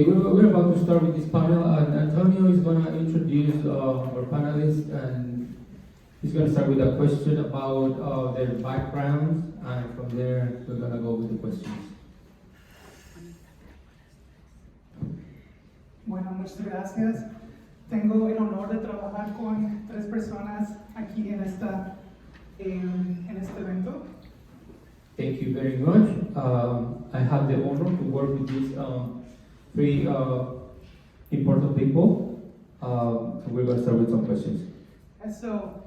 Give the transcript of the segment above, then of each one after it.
Okay, we're about to start with this panel, and Antonio is going to introduce our panelists, and he's going to start with a question about their backgrounds, and from there we're going to go with the questions. Bueno, muchas gracias. Tengo el honor de trabajar con 3 personas aquí en este evento. Thank you very much. I have the honor to work with these 3 important people. We're going to start with some questions. So,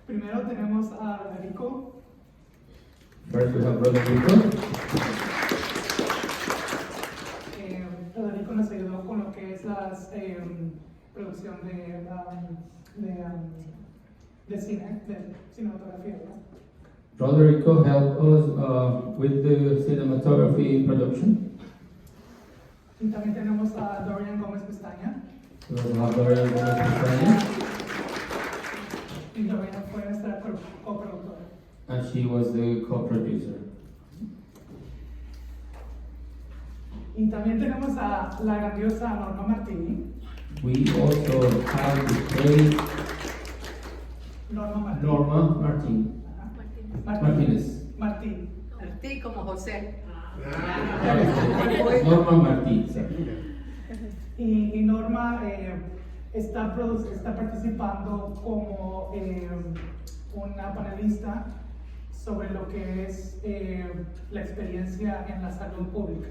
primero tenemos a Roderico. First, we have Brother Rico. Roderico nos ayudó con lo que es la producción de cine, de cinematografía, ¿no? Roderico helped us with the cinematography production. Y también tenemos a Dorian Gómez Pestaña. We also have Dorian Gómez Pestaña, Y Dorian fue nuestra coproductora. and she was the co-producer. Y también tenemos a la grandiosa Norma Martini. We also have the great Norma Martini. Norma Martin. Martinez. Martín. Martí como José. Norma Martin. Sorry. Y Norma está participando como una panelista sobre lo que es la experiencia en la salud pública.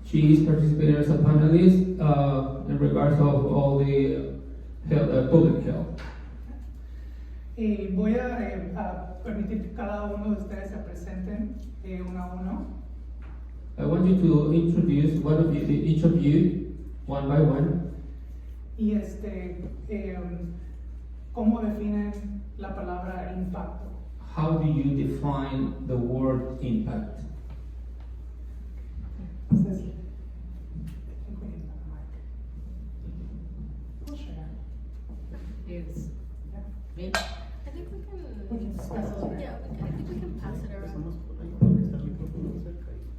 She is participating as a panelist in regards of all the public health. Y voy a permitir que cada uno de ustedes se presenten uno a uno. I want you to introduce each of you, one by one. Y cómo definen la palabra impacto. How do you define the word impact? Entonces, we'll share. Yes. Yeah. Me. I think We can discuss it later. yeah, I think we can pass it around.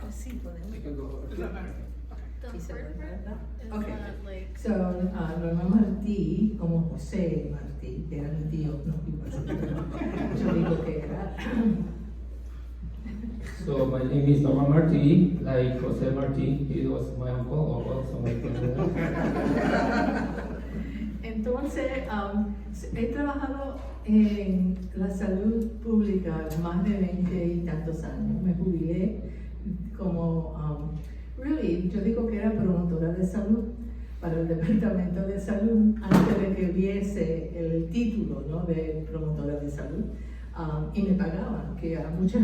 Oh, sí, podemos. Is that better? The Sí, se hard puede, part ¿verdad? is Okay. that, like, So, Norma Martí, como José Martí, que era mi tío, no, yo digo que era. So my name is Norma Marti, like Jose Marti. He was my uncle, or well, somebody can do that. Entonces, he trabajado en la salud pública más de 20 y tantos años. Me jubilé como, yo digo que era promotora de salud para el Departamento de Salud antes de que hubiese el título, ¿no?, de promotora de salud. Y me pagaban, que a muchos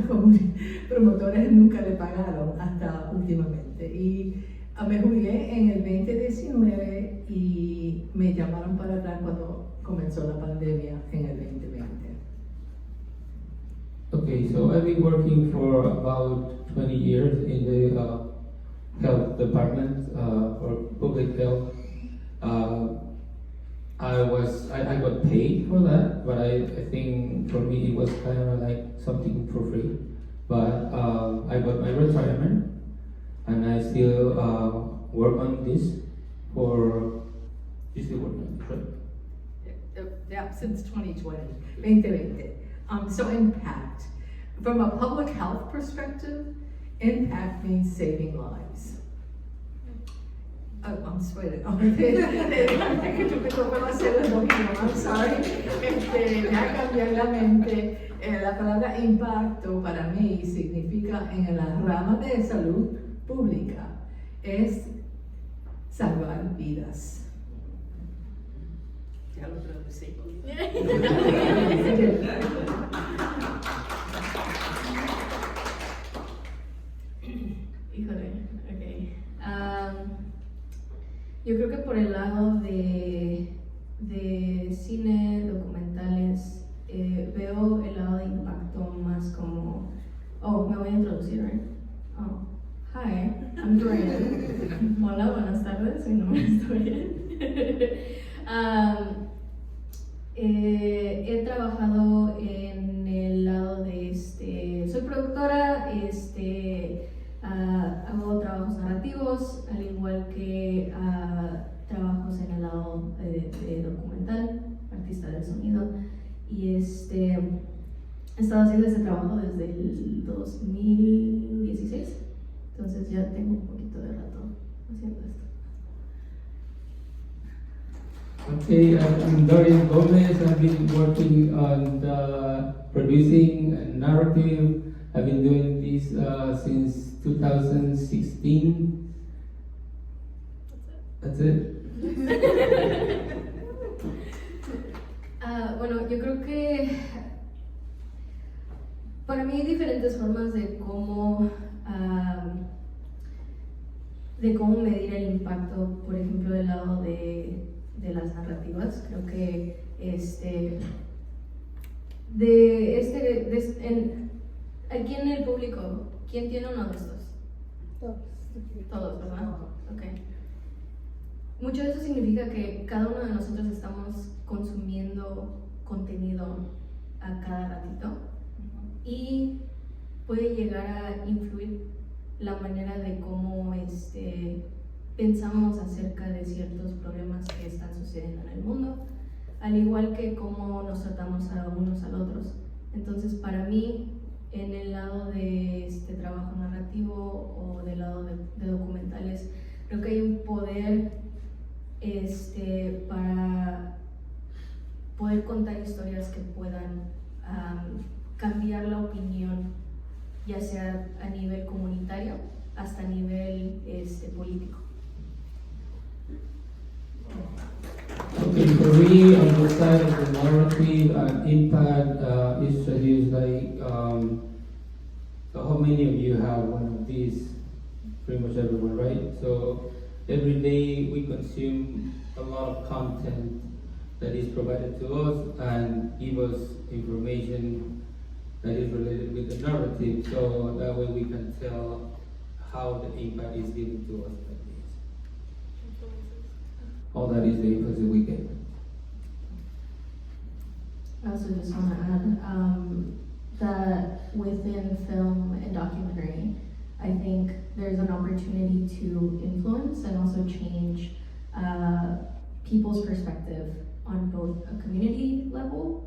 promotores nunca le pagaron hasta últimamente. Y me jubilé en el 2019 y me llamaron para atrás cuando comenzó la pandemia en el 2020. Okay, so I've been working for about 20 years in the health department for public health. I got paid for that, but I think for me it was kind of like something for free. But I got my retirement, and I still work on this for. You still working on it, right? Yeah, since 2020. So impact. From a public health perspective, impact means saving lives. Oh, I'm sweating. I'm sorry. Ya cambié la mente. La palabra impacto para mí significa en la rama de salud pública es salvar vidas. Ya lo traducí. híjole, okay. Yo creo que por el lado de cine, documentales, veo el lado de impacto más como, me voy a introducir, right? Hi, I'm Dorian. Hola, buenas tardes, mi nombre es Dorian. He trabajado en el lado de soy productora, hago trabajos narrativos, narrativos, al igual que trabajos en el lado de documental, artista de sonido. Y he estado haciendo este trabajo desde el 2016, entonces ya tengo un poquito de rato haciendo esto. Okay, I'm Dorian Gomez. I've been working on the producing and narrative. I've been doing this since 2016. That's it. Bueno, yo creo que para mí hay diferentes formas de cómo medir el impacto, por ejemplo, del lado de las narrativas. Creo que aquí en el público, ¿quién tiene uno de estos? Todos, ¿verdad? Okay. Mucho de eso significa que cada uno de nosotros estamos consumiendo contenido a cada ratito y puede llegar a influir la manera de cómo pensamos acerca de ciertos problemas que están sucediendo en el mundo, al igual que cómo nos tratamos a unos a otros. Entonces, para mí, en el lado de trabajo narrativo o del lado de documentales, creo que hay un poder para poder contar historias que puedan cambiar la opinión, ya sea a nivel comunitario hasta a nivel político. Okay, for me, on the side of the narrative and impact studies, like how many of you have one of these? Pretty much everyone, right? So every day we consume a lot of content that is provided to us and give us information that is related with the narrative, so that way we can tell how the impact is given to us like this. All that is the influence that we get. I also just want to add that within film and documentary, I think there's an opportunity to influence and also change people's perspective on both a community level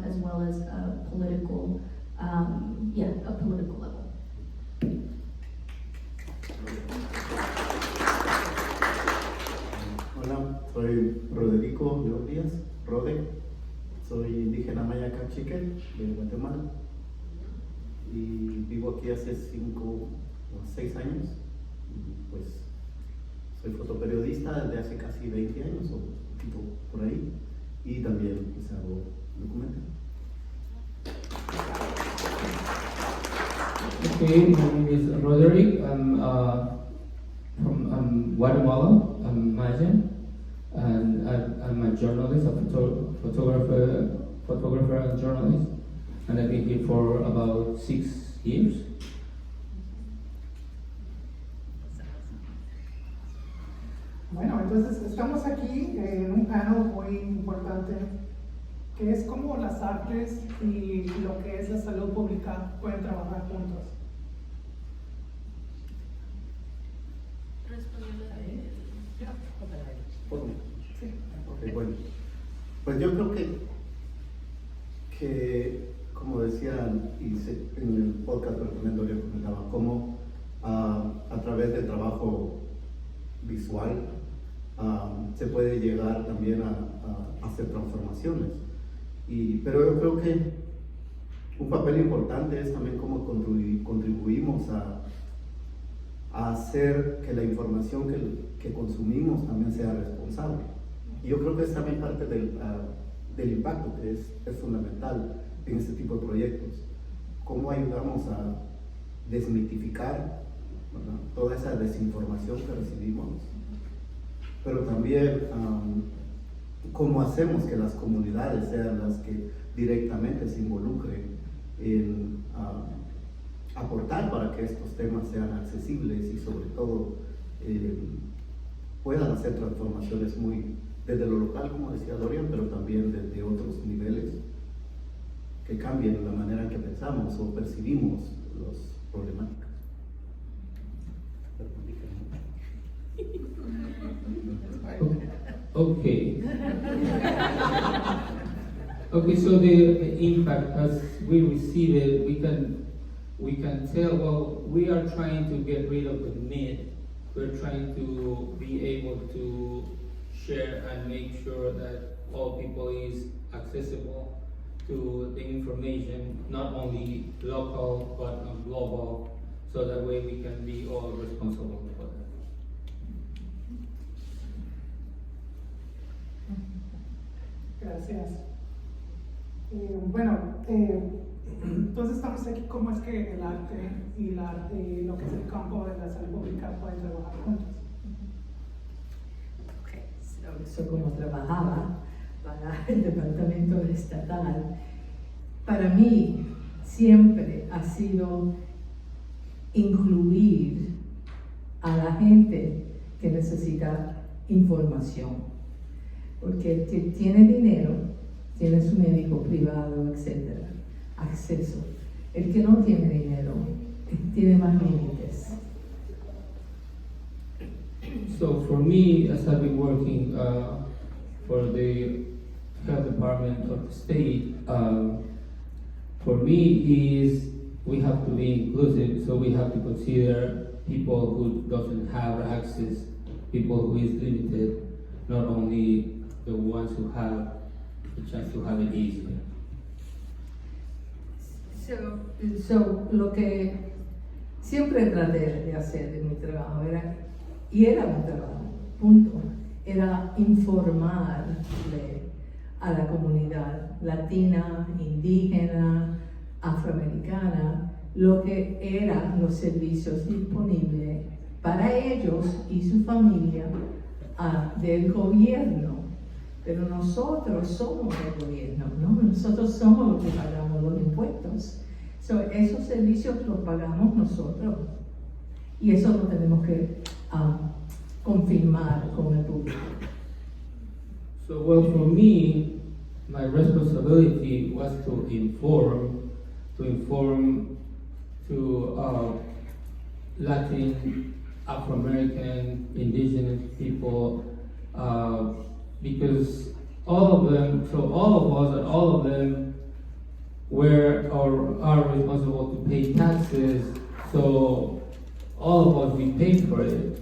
as well as a political, level. Hola, soy Roderico Díaz, Rode. Soy indígena maya cachiquel de Guatemala y vivo aquí hace 5 o 6 años. Y pues soy fotoperiodista desde hace casi 20 años o un poquito por ahí, y también pues hago documental. Okay, my name is Roderick. I'm from Guatemala. I'm Mayan, and I'm a journalist, a photographer and journalist, and I've been here for about 6 years. Bueno, entonces estamos aquí en un panel muy importante que es cómo las artes y lo que es la salud pública pueden trabajar juntos. Okay, bueno, pues yo creo que como decían en el podcast que Doria comentaba, cómo a través del trabajo visual se puede llegar también a hacer transformaciones. Pero yo creo que un papel importante es también cómo contribuimos a hacer que la información que consumimos también sea responsable. Y yo creo que es también parte del impacto que es fundamental en este tipo de proyectos. Cómo ayudamos a desmitificar, ¿verdad?, toda esa desinformación que recibimos, pero también cómo hacemos que las comunidades sean las que directamente se involucren en aportar para que estos temas sean accesibles y sobre todo puedan hacer transformaciones muy desde lo local, como decía Dorian, pero también desde otros niveles que cambien la manera en que pensamos o percibimos las problemáticas. Okay. Okay, so the impact as we receive it, we can tell, well, we are trying to get rid of the myth. We're trying to be able to share and make sure that all people is accessible to the information, not only local but global, so that way we can be all responsible for that. Gracias. Entonces estamos aquí, ¿cómo es que el arte y lo que es el campo de la salud pública pueden trabajar juntos? Okay, so como trabajaba para el departamento estatal, para mí siempre ha sido incluir a la gente que necesita información, porque el que tiene dinero tiene su médico privado, etcétera, acceso. El que no tiene dinero tiene más límites. So for me, as I've been working for the health department of the state, for me is we have to be inclusive. So we have to consider people who doesn't have access, people who is limited, not only the ones who have the chance to have it easier. So, lo que siempre traté de hacer en mi trabajo era un trabajo, punto, era informarle a la comunidad latina, indígena, afroamericana, lo que eran los servicios disponibles para ellos y su familia del gobierno. Pero nosotros somos el gobierno, ¿no? Nosotros somos los que pagamos los impuestos. So, esos servicios los pagamos nosotros. Y eso lo tenemos que confirmar con el público. So, well, for me, my responsibility was to inform to Latin, Afro-American, indigenous people, because all of them, so all of us and all of them are responsible to pay taxes, so all of us, we pay for it.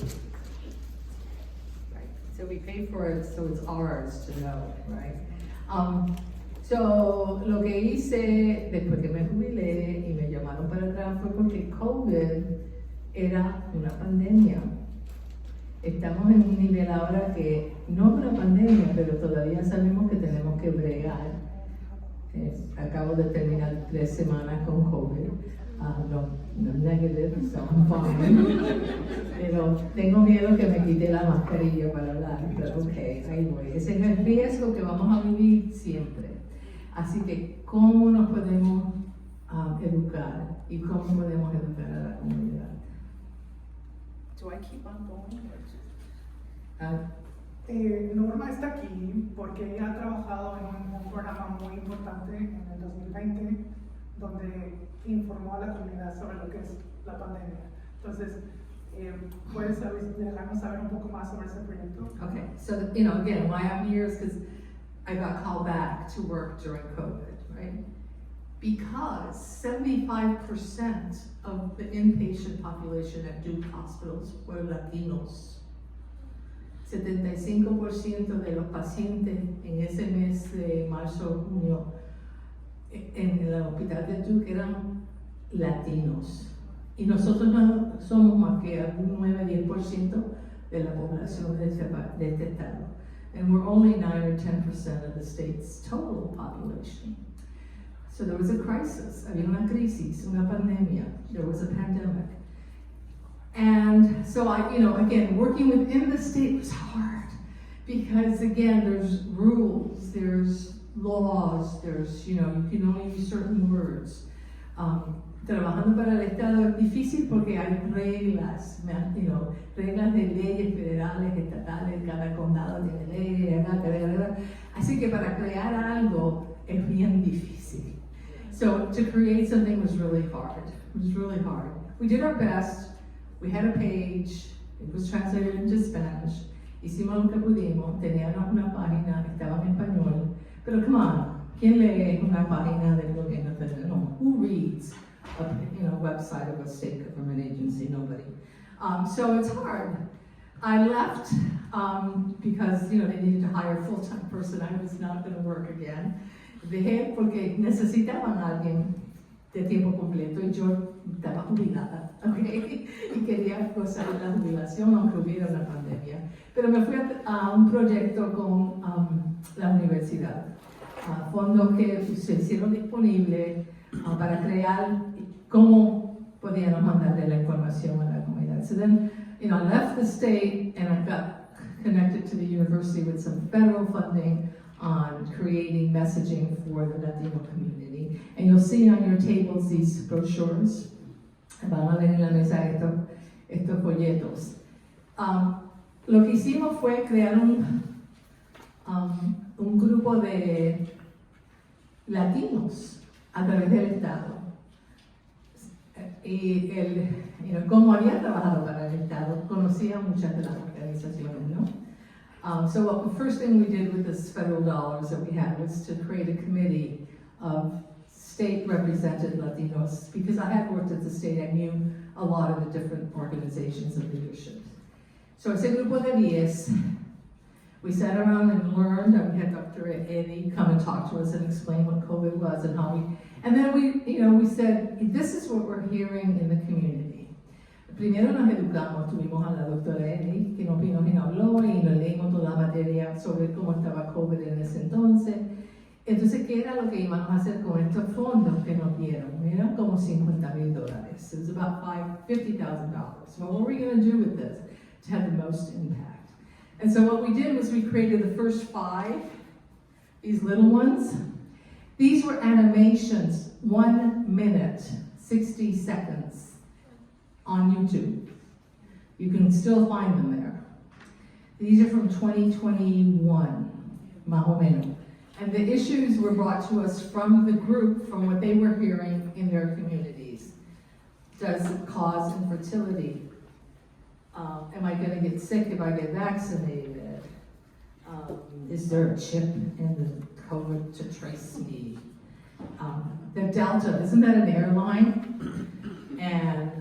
Right. So we pay for it, so it's ours to know, right? So lo que hice después que me jubilé y me llamaron para atrás fue porque COVID era una pandemia. Estamos en un nivel ahora que no es una pandemia, pero todavía sabemos que tenemos que bregar. Acabo de terminar 3 semanas con COVID. No negative, so I'm fine. Pero tengo miedo que me quite la mascarilla para hablar. Pero ok, ahí voy. Ese es el riesgo que vamos a vivir siempre. Así que, ¿cómo nos podemos educar? ¿Y cómo podemos educar a la comunidad? Do I keep on going? Norma está aquí porque ella ha trabajado en un programa muy importante en el 2020 donde informó a la comunidad sobre lo que es la pandemia. Entonces, ¿puedes dejarnos saber un poco más sobre ese proyecto? Okay, so again, why I'm here is because I got called back to work during COVID, right? Because 75% of the inpatient population at Duke hospitals were Latinos. 75% de los pacientes en ese mes de marzo-junio en el hospital de Duke eran latinos. Y nosotros no somos más que algún 9-10% de la población de este estado. And we're only 9 or 10% of the state's total population. So there was a crisis, había una crisis, una pandemia, there was a pandemic. And so again, working within the state was hard because again, there's rules, there's laws, there's, you can only use certain words. Trabajando para el Estado es difícil porque hay reglas, reglas de leyes federales, estatales, cada condado tiene leyes, así que para crear algo es bien difícil. So to create something was really hard. It was really hard. We did our best. We had a page. It was translated into Spanish. hicimos lo que pudimos, teníamos una página, estaba en español, pero come on, ¿quién lee una página del gobierno federal? No, who reads a website of a state government agency? Nobody. So it's hard. I left because they needed to hire a full-time person. I was not going to work again. Dejé porque necesitaban a alguien de tiempo completo y yo estaba jubilada, ¿okay? Y quería gozar de la jubilación aunque hubiera una pandemia. Pero me fui a un proyecto con la universidad, fondos que se hicieron disponibles para crear cómo podíamos mandarle la información a la comunidad. So then, I left the state and I got connected to the university with some federal funding on creating messaging for the Latino community. And you'll see on your tables these brochures. Van a ver en la mesa estos folletos. Lo que hicimos fue crear un grupo de latinos a través del Estado. Y como había trabajado para el Estado, conocía muchas de las organizaciones, ¿no? So the first thing we did with this federal dollars that we had was to create a committee of state-represented Latinos, because I had worked at the state, I knew a lot of the different organizations and leadership. So ese grupo de 10, we sat around and learned, and we had Dr. Eddie come and talk to us and explain what COVID was and how and then we said, this is what we're hearing in the community. Primero nos educamos, tuvimos a la doctora Eddie, que nos vino y nos habló y nos leímos toda la materia sobre cómo estaba COVID en ese entonces. Entonces, ¿qué era lo que íbamos a hacer con estos fondos que nos dieron? Eran como $50,000. It was about $50,000. So what were we going to do with this to have the most impact? And so what we did was we created the first 5, these little ones. These were animations, 1 minute, 60 seconds on YouTube. You can still find them there. These are from 2021, más o menos. And the issues were brought to us from the group, from what they were hearing in their communities. Does it cause infertility? Am I going to get sick if I get vaccinated? Is there a chip in the COVID to trace me? The Delta, isn't that an airline? And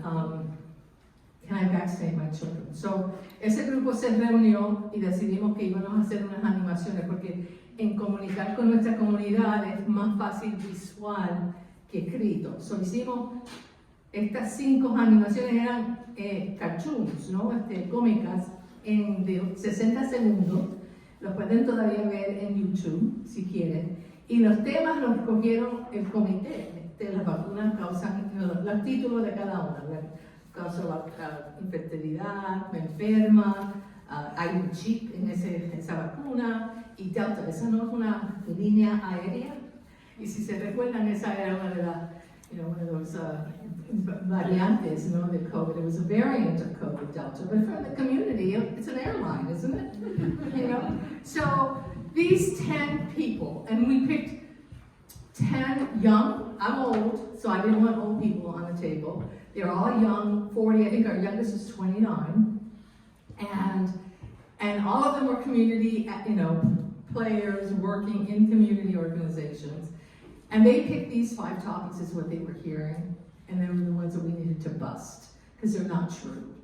can I vaccinate my children? So, ese grupo se reunió y decidimos que íbamos a hacer unas animaciones porque en comunicar con nuestra comunidad es más fácil visual que escrito. So, hicimos estas 5 animaciones, eran cartoons, ¿no? Cómicas de 60 segundos. Los pueden todavía ver en YouTube si quieren. Y los temas los escogieron el comité. Las vacunas causan los títulos de cada una. Causa la infertilidad, me enferma, hay un chip en esa vacuna, y Delta, esa no es una línea aérea. Y si se recuerdan, esa era una de las, one of those variantes, de COVID. It was a variant of COVID, Delta, but from the community, it's an airline, isn't it? So these 10 people, and we picked 10 young. I'm old, so I didn't want old people on the table. They're all young, 40, I think our youngest is 29. And all of them were community, players working in community organizations. And they picked these 5 topics as what they were hearing, and they were the ones that we needed to bust, because they're not true.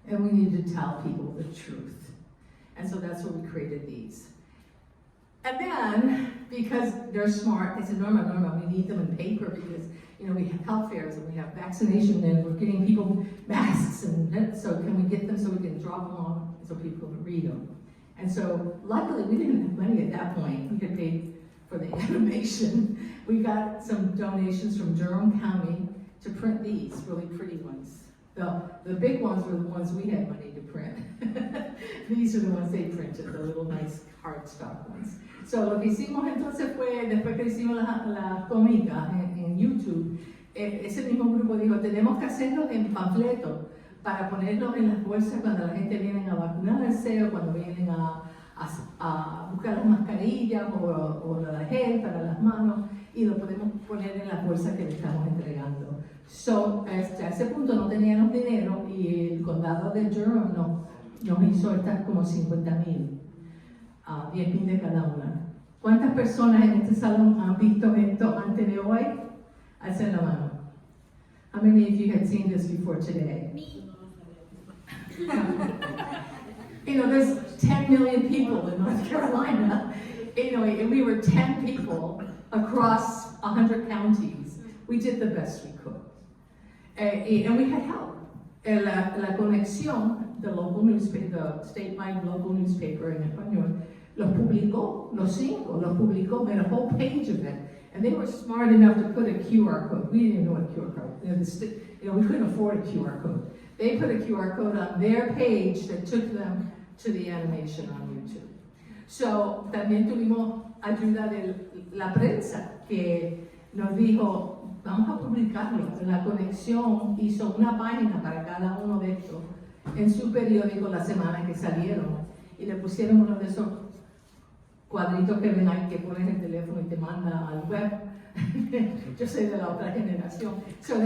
And we needed to tell people the truth. And so that's why we created these. And then, because they're smart, they said, Norma, we need them in paper because, we have health fairs and we have vaccination and we're getting people masks, and so can we get them so we can drop them off so people can read them? And so, luckily, we didn't have money at that point. We could pay for the animation. We got some donations from Durham County to print these really pretty ones. The big ones were the ones we had money to print. These are the ones they printed, the little nice cardstock ones. So lo que hicimos entonces fue, después que hicimos las cómicas en YouTube, ese mismo grupo dijo, tenemos que hacerlos en panfletos para ponerlos en las bolsas cuando la gente viene a vacunarse o cuando vienen a buscar las mascarillas o la gel para las manos, y lo podemos poner en las bolsas que le estamos entregando. So, a ese punto no teníamos dinero y el condado de Durham nos hizo estas como 50,000, 10,000 de cada una. ¿Cuántas personas en este salón han visto esto antes de hoy? Alcen la mano. How many of you had seen this before today? You know, there's 10 million people in North Carolina, you know, and we were 10 people across 100 counties. We did the best we could. And we had help. La conexión, the local newspaper, the statewide local newspaper en español, los publicó, los cinco, los publicó, made a whole page of it. And they were smart enough to put a QR code. We didn't know what a QR code. You know, we couldn't afford a QR code. They put a QR code on their page that took them to the animation on YouTube. So, también tuvimos ayuda de la prensa que nos dijo, vamos a publicarlo. La Conexión hizo una página para cada uno de estos en su periódico la semana que salieron y le pusieron uno de esos cuadritos que ven ahí que pones el teléfono y te manda al web. Yo soy de la otra generación.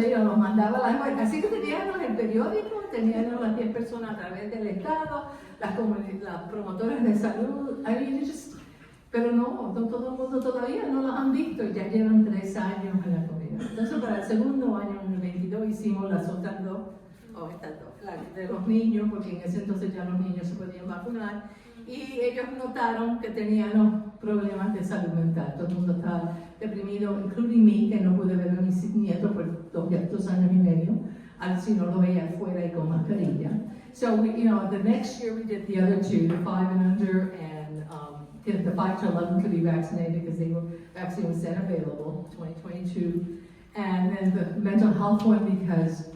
Ellos nos mandaban a la web. Así que teníamos el periódico, teníamos las 10 personas a través del Estado, las promotoras de salud. Pero no todo el mundo todavía no lo han visto. Ya llevan 3 años en la comunidad. Entonces, para el segundo año, en el 22, hicimos las otras dos, la de los niños, porque en ese entonces ya los niños se podían vacunar. Y ellos notaron que tenían problemas de salud mental. Todo el mundo estaba deprimido, including me, que no pude ver a mis nietos por 2 años y medio, si no lo veía afuera y con mascarilla. So, the next year we did the other 2, the 5 and under, and the 5 to 11 could be vaccinated because vaccine was then available, 2022. And then the mental health one because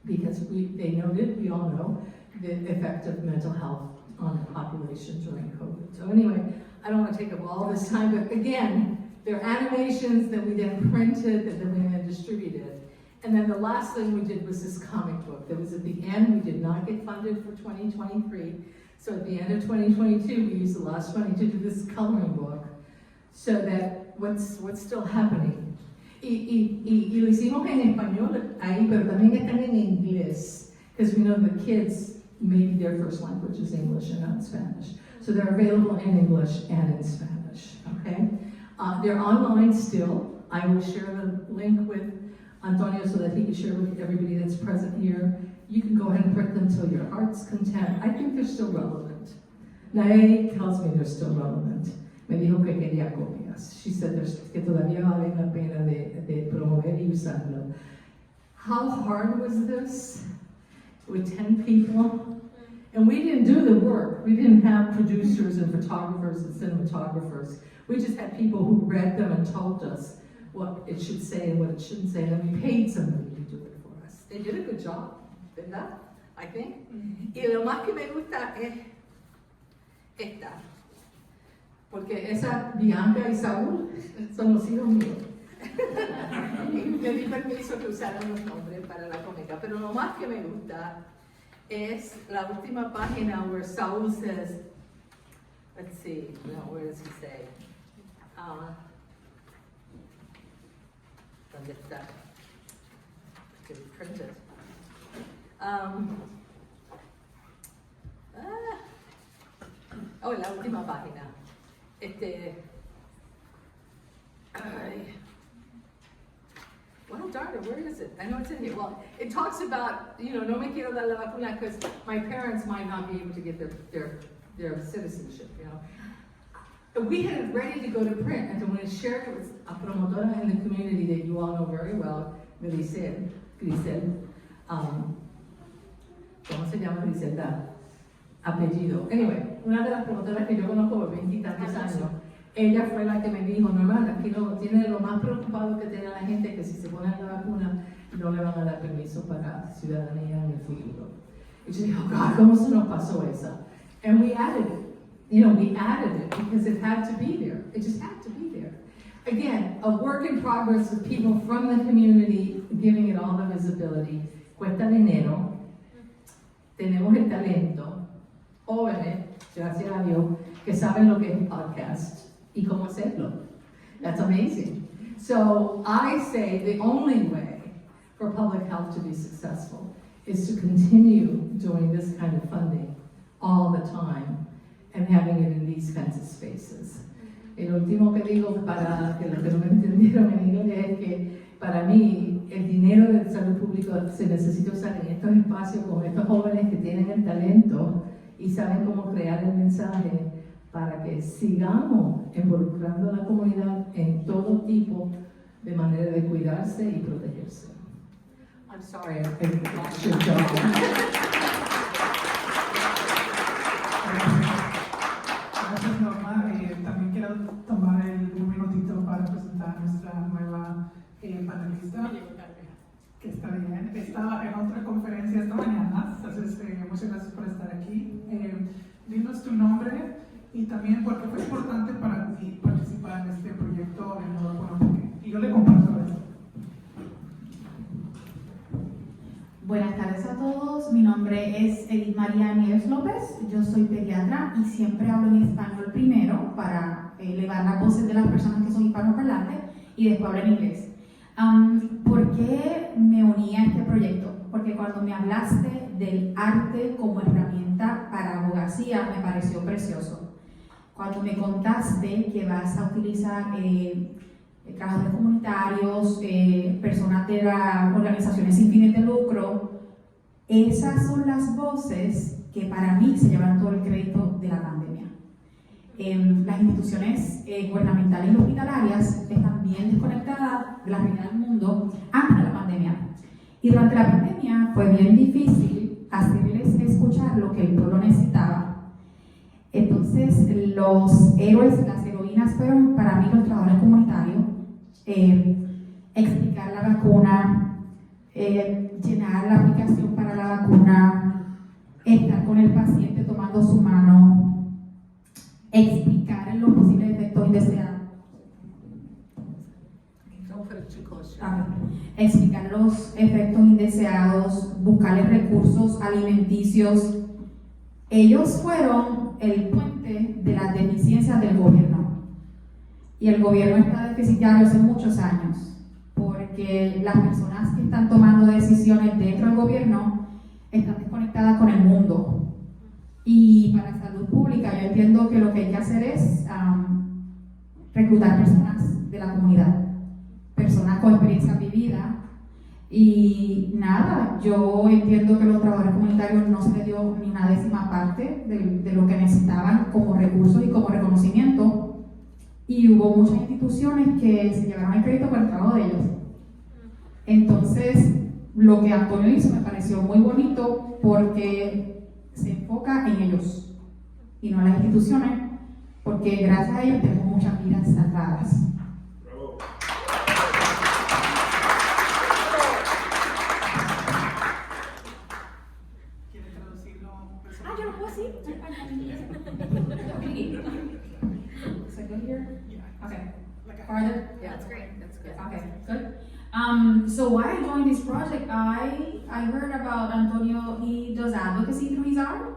they noted, we all know, the effect of mental health on the population during COVID. So anyway, I don't want to take up all this time, but again, they're animations that we then printed, that then we then distributed. And then the last thing we did was this comic book that was at the end. We did not get funded for 2023. So at the end of 2022, we used the last money to do this coloring book so that what's still happening. Y lo hicimos en español ahí, pero también están en inglés, because we know the kids, maybe their first language is English and not Spanish. So they're available in English and in Spanish, okay? They're online still. I will share the link with Antonio so that he can share with everybody that's present here. You can go ahead and print them till your heart's content. I think they're still relevant. Nae tells me they're still relevant. Me dijo que quería copias. She said que todavía vale la pena de promover y usarlo. How hard was this? With 10 people? And we didn't do the work. We didn't have producers and photographers and cinematographers. We just had people who read them and told us what it should say and what it shouldn't say, and then we paid somebody to do it for us. They did a good job, ¿verdad? I think. Y lo más que me gusta es esta. Porque esa Bianca y Saúl son los hijos míos. Y le di permiso que usaran los nombres para la cómica. Pero lo más que me gusta es la última página where Saúl says, let's see, no, where does he say? ¿Dónde está? Que we printed. La última página. Well, darn it, where is it? I know it's in here. Well, it talks about, no me quiero dar la vacuna because my parents might not be able to get their citizenship, We had it ready to go to print, and when I shared it with a promotora in the community that you all know very well, Grisel, ¿cómo se llama Griselda? Apellido. Anyway, una de las promotoras que yo conozco por 20 y tantos años, ella fue la que me dijo, no hermana, aquí tiene lo más preocupado que tiene la gente que si se ponen la vacuna no le van a dar permiso para ciudadanía en el futuro. Y yo dije, oh God, ¿cómo se nos pasó esa? And we added it. We added it because it had to be there. It just had to be there. Again, a work in progress with people from the community giving it all the visibility. Cuesta dinero. Tenemos el talento. Jóvenes, gracias a Dios, que saben lo que es un podcast y cómo hacerlo. That's amazing. So I say the only way for public health to be successful is to continue doing this kind of funding all the time and having it in these kinds of spaces. El último que digo, para que los que no me entendieron en inglés, es que para mí el dinero de salud pública se necesita usar en estos espacios con estos jóvenes que tienen el talento y saben cómo crear el mensaje para que sigamos involucrando a la comunidad en todo tipo de manera de cuidarse y protegerse. I'm sorry, I lost your job. Gracias, Norma. También quiero tomar un minutito para presentar a nuestra nueva panelista, que está bien. Estaba en otra conferencia esta mañana, entonces muchas gracias por estar aquí. Dinos tu nombre y también por qué fue importante para ti participar en este proyecto de Nuevo Económico. Y yo le comparto esto. Buenas tardes a todos, mi nombre es Edith María Nieves López, yo soy pediatra y siempre hablo en español primero para elevar las voces de las personas que son hispanoparlantes y después hablo en inglés. ¿Por qué me uní a este proyecto? Porque cuando me hablaste del arte como herramienta para abogacía me pareció precioso. Cuando me contaste que vas a utilizar trabajadores comunitarios, personas de las organizaciones sin fines de lucro, esas son las voces que para mí se llevan todo el crédito de la pandemia. Las instituciones gubernamentales y hospitalarias están bien desconectadas de la realidad del mundo antes de la pandemia. Y durante la pandemia fue bien difícil hacerles escuchar lo que el pueblo necesitaba. Entonces, los héroes y las heroínas fueron para mí los trabajadores comunitarios. Explicar la vacuna, llenar la aplicación para la vacuna, estar con el paciente tomando su mano, explicar los posibles efectos indeseados. Explicar los efectos indeseados, buscarles recursos alimenticios. Ellos fueron el puente de las deficiencias del gobierno. Y el gobierno está deficitario hace muchos años, porque las personas que están tomando decisiones dentro del gobierno están desconectadas con el mundo. Y para salud pública yo entiendo que lo que hay que hacer es reclutar personas de la comunidad, personas con experiencia vivida. Y nada, yo entiendo que los trabajadores comunitarios no se les dio ni una décima parte de lo que necesitaban como recursos y como reconocimiento. Y hubo muchas instituciones que se llevaron el crédito por el trabajo de ellos. Entonces, lo que Antonio hizo me pareció muy bonito porque se enfoca en ellos y no en las instituciones, porque gracias a ellos tenemos muchas vidas salvadas. ¿Quiere traducirlo? Yo lo puedo decir. So go here. Okay. Farther. Yeah, that's great. That's good. Okay, good. So why I joined this project, I heard about Antonio, he does advocacy through his art,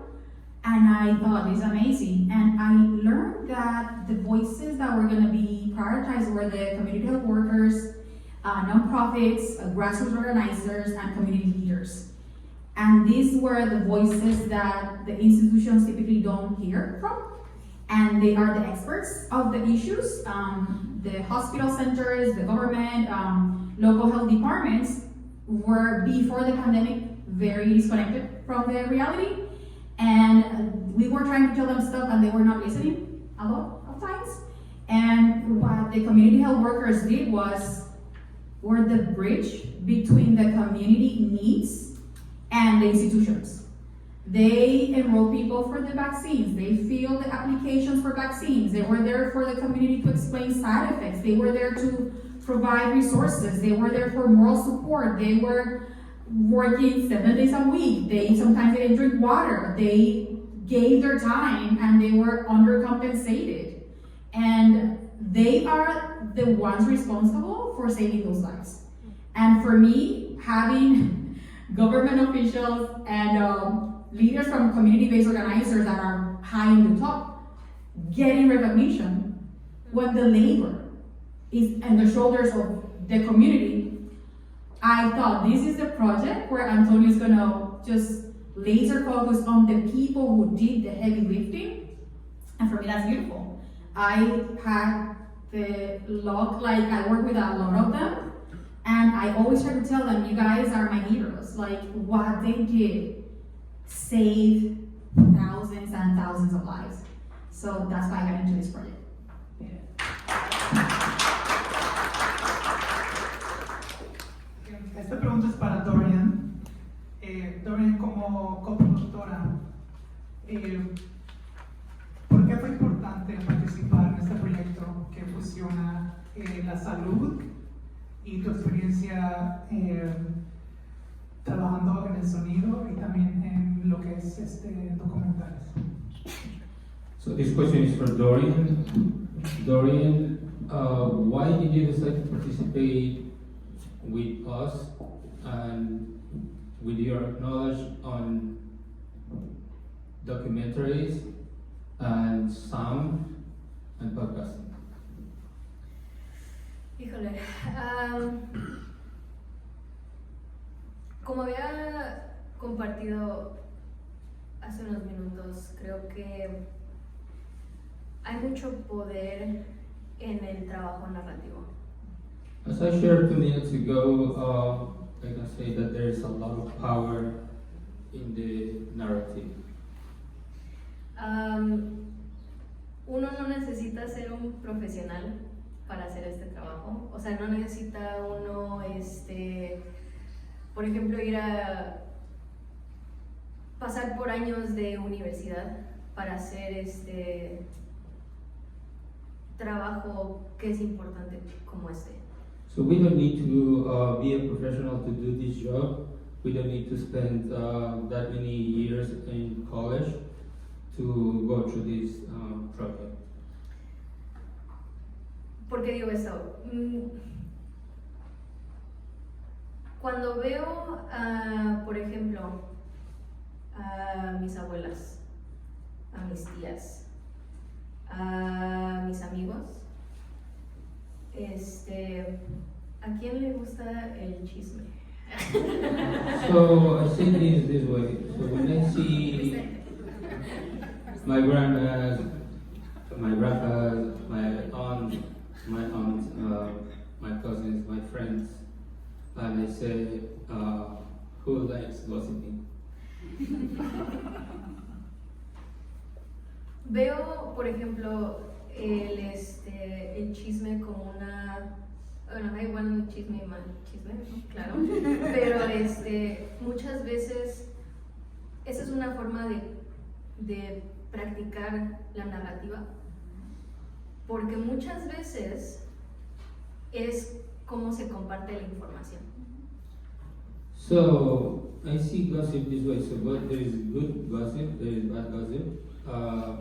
and I thought this is amazing. And I learned that the voices that were going to be prioritized were the community health workers, nonprofits, grassroots organizers, and community leaders. And these were the voices that the institutions typically don't hear from. And they are the experts of the issues. The hospital centers, the government, local health departments were, before the pandemic, very disconnected from the reality. And we were trying to tell them stuff and they were not listening a lot of times. And what the community health workers did was, were the bridge between the community needs and the institutions. They enroll people for the vaccines. They fill the applications for vaccines. They were there for the community to explain side effects. They were there to provide resources. They were there for moral support. They were working 7 days a week. Sometimes they didn't drink water. They gave their time and they were undercompensated. And they are the ones responsible for saving those lives. And for me, having government officials and leaders from community-based organizers that are high in the top getting recognition when the labor is on the shoulders of the community, I thought this is the project where Antonio's gonna just laser focus on the people who did the heavy lifting. And for me, that's beautiful. I had the luck, like I work with a lot of them, and I always try to tell them, you guys are my heroes. Like what they did saved thousands and thousands of lives. So that's why I got into this project. Esta pregunta es para Dorian. Dorian, como coproductora, ¿por qué fue importante participar en este proyecto que fusiona la salud y tu experiencia trabajando en el sonido y también en lo que es documentales? So this question is for Dorian. Dorian, why did you decide to participate with us and with your knowledge on documentaries and sound and podcasting? Híjole, como había compartido hace unos minutos, creo que hay mucho poder en el trabajo narrativo. As I shared 2 minutes ago, I can say that there is a lot of power in the narrative. Uno no necesita ser un profesional para hacer este trabajo, o sea, no necesita uno, por ejemplo, ir a pasar por años de universidad para hacer este trabajo que es importante como este. So we don't need to be a professional to do this job. We don't need to spend that many years in college to go through this project. ¿Por qué digo esto? Cuando veo, por ejemplo, a mis abuelas, a mis tías, a mis amigos, ¿a quién le gusta el chisme? So I see this way. So when I see my grandmas, my grandpas, my aunts, my cousins, my friends, and I say, who likes gossiping? Veo, por ejemplo, el chisme como una... Bueno, hay buen chisme y mal chisme, ¿no? Claro. Pero muchas veces esa es una forma de practicar la narrativa, porque muchas veces es cómo se comparte la información. So I see gossip this way. So there is good gossip, there is bad gossip.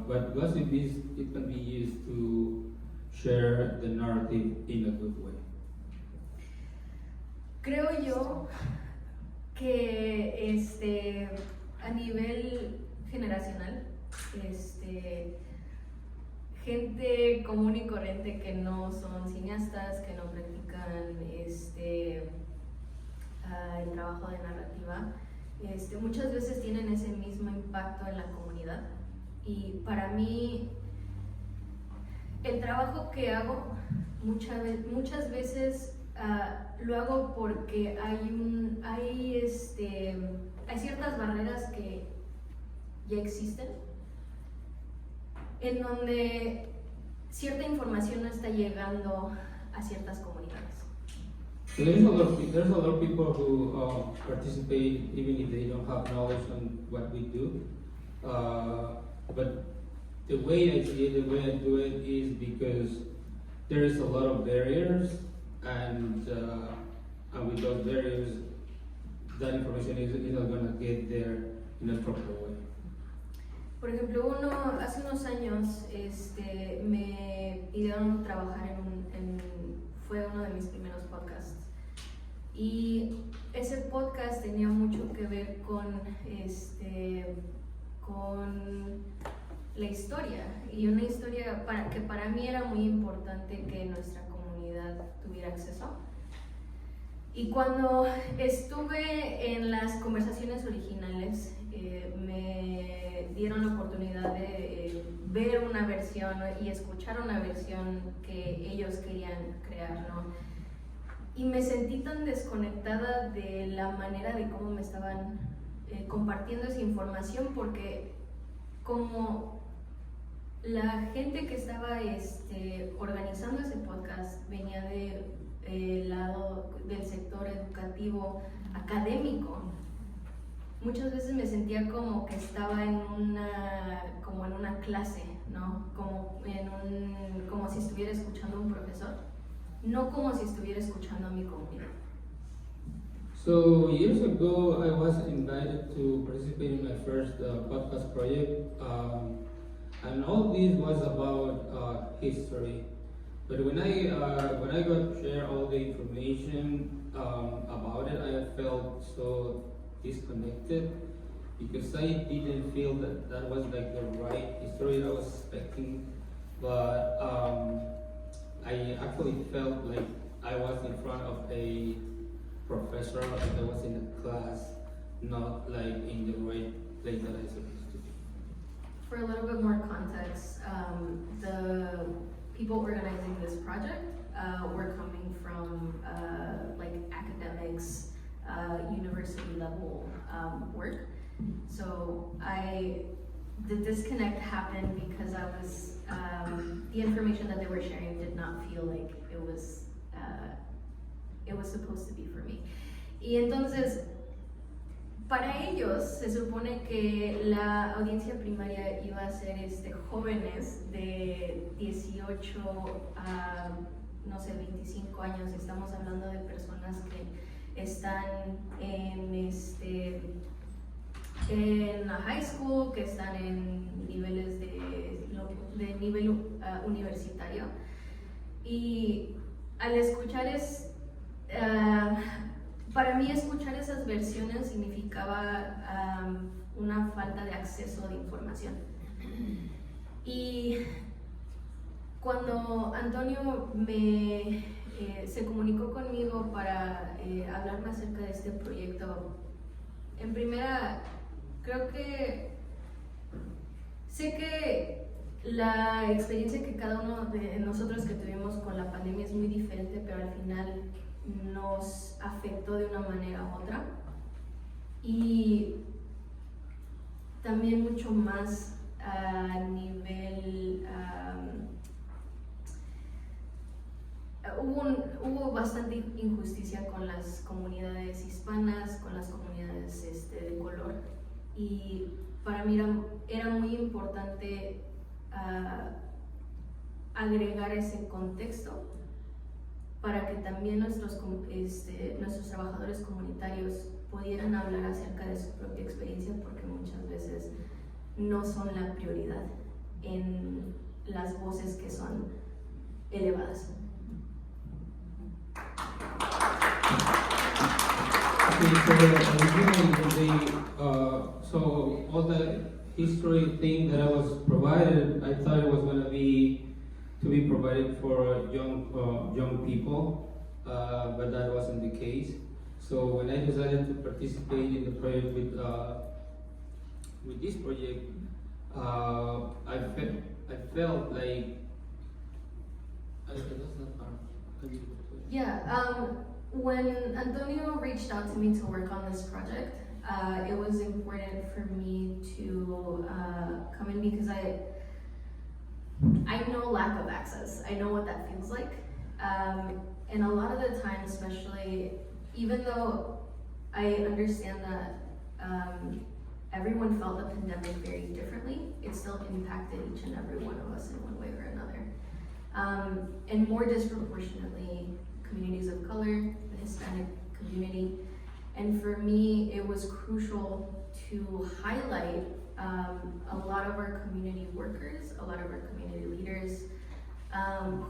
But gossip it can be used to share the narrative in a good way. Creo yo que a nivel generacional, gente común y corriente que no son cineastas, que no practican el trabajo de narrativa, muchas veces tienen ese mismo impacto en la comunidad. Y para mí, el trabajo que hago muchas veces lo hago porque hay ciertas barreras que ya existen, en donde cierta información no está llegando a ciertas comunidades. So there's a lot of people who participate even if they don't have knowledge on what we do. But the way I see it, the way I do it is because there is a lot of barriers, and with those barriers, that information is not going to get there in a proper way. Por ejemplo, hace unos años me pidieron trabajar fue uno de mis primeros podcasts. Y ese podcast tenía mucho que ver con la historia, y una historia que para mí era muy importante que nuestra comunidad tuviera acceso. Y cuando estuve en las conversaciones originales, me dieron la oportunidad de ver una versión y escuchar una versión que ellos querían crear, ¿no? Y me sentí tan desconectada de la manera de cómo me estaban compartiendo esa información, porque como la gente que estaba organizando ese podcast venía del lado del sector educativo académico, muchas veces me sentía como que estaba en una clase, ¿no? Como si estuviera escuchando a un profesor, no como si estuviera escuchando a mi comunidad. So years ago, I was invited to participate in my first podcast project, and all this was about history. But when I got share all the information about it, I felt so disconnected because I didn't feel that was like the right history I was expecting. But I actually felt like I was in front of a professor, like I was in a class, not like in the right place that I supposed to be. For a little bit more context, the people organizing this project were coming from like academics, university level work. So the disconnect happened because I was, the information that they were sharing did not feel like it was supposed to be for me. Y entonces, para ellos se supone que la audiencia primaria iba a ser jóvenes de 18 a, no sé, 25 años. Estamos hablando de personas que están en high school, que están en niveles de nivel universitario. Y al escuchar para mí escuchar esas versiones significaba una falta de acceso de información. Y cuando Antonio se comunicó conmigo para hablarme acerca de este proyecto, en primera, creo que sé que la experiencia que cada uno de nosotros que tuvimos con la pandemia es muy diferente, pero al final nos afectó de una manera u otra, y también mucho más a nivel hubo bastante injusticia con las comunidades hispanas, con las comunidades de color, y para mí era muy importante agregar ese contexto para que también nuestros trabajadores comunitarios pudieran hablar acerca de su propia experiencia, porque muchas veces no son la prioridad en las voces que son elevadas. So all the history thing that I was provided, I thought it was going to be provided for young people, but that wasn't the case. So when I decided to participate in the project with this project, I felt like I lost that part. Yeah, when Antonio reached out to me to work on this project, it was important for me to come in because I know lack of access. I know what that feels like. And a lot of the time, especially, even though I understand that everyone felt the pandemic very differently, it still impacted each and every one of us in one way or another. And more disproportionately, communities of color, the Hispanic community. And for me, it was crucial to highlight a lot of our community workers, a lot of our community leaders